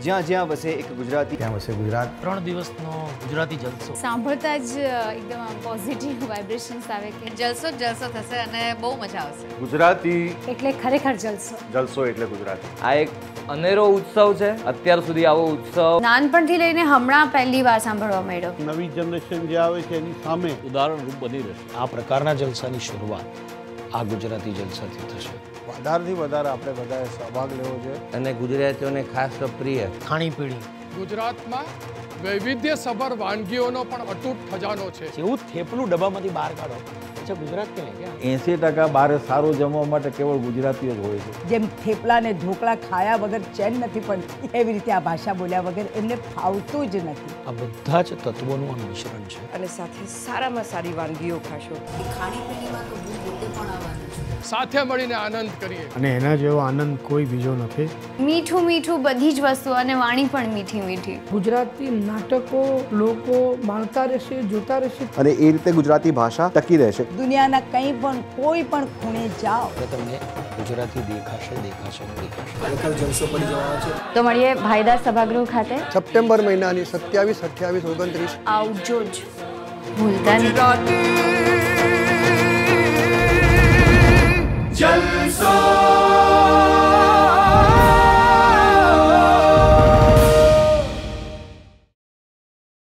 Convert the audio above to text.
જ્યાં જ્યાં વસે એક ગુજરાતી ત્યાં વસે ગુજરાત। 3 દિવસનો ગુજરાતી જલસો સાંભળતા જ એકદમ પોઝિટિવ વાઇબ્રેશન્સ આવે કે જલસો જ જલસો થશે અને બહુ મજા આવશે। ગુજરાતી એટલે ખરેખર જલસો। જલસો એટલે ગુજરાતી। આ એક અનેરો ઉત્સવ છે। અત્યાર સુધી આવો ઉત્સવ નાનપણથી લઈને હમણાં પહેલી વાર સાંભળવા મળ્યો। નવી જનરેશન જે આવે છે એની સામે ઉદાહરણરૂપ બની રહેશે। આ પ્રકારના જલસાની શરૂઆત આ ગુજરાતી જલસાથી થશે। વધારેથી વધારે આપણે બધાએ સહભાગ લેવો છે અને ગુજરાતીઓને ખાસ પ્રિય ખાણીપીણી ગુજરાતમાં વૈવિધ્યસભર વાનગીઓનો પણ અતૂટ ખજાનો છે। જેવું થેપલું ડબ્બામાંથી બહાર કાઢો અચ્છા ગુજરાત કે નહીં 80% બહાર સારું જમવા માટે કેવળ ગુજરાતીઓ જ હોય છે। જેમ થેપલા ને ઢોકળા ખાયા વગર ચેન નથી પડતી એવી રીતે આ ભાષા બોલ્યા વગર એમને ફાવતું જ નથી। આ બધા જ તત્વોનું આ મિશ્રણ છે અને સાથે સારામાં સારી વાનગીઓ ખાશો। સાથે મળીને આનંદ કરીએ અને એના જેવો આનંદ કોઈ બીજો નથી। મીઠું મીઠું બધી જ વસ્તુ અને વાણી પણ મીઠી મીઠી। ગુજરાતી નાટકો લોકો માણતા રહેશે જોતા રહેશે અને એ રીતે ગુજરાતી ભાષા ટકી રહેશે। દુનિયાના કંઈ પણ કોઈ પણ ખૂણે જાઓ તમને ગુજરાતી દેખાશે તો મળીએ ભાઈદાર સભાગૃહ ખાતે સપ્ટેમ્બર મહિનાની 27, 28, 29 આવજો જ ભૂલતા નહીં।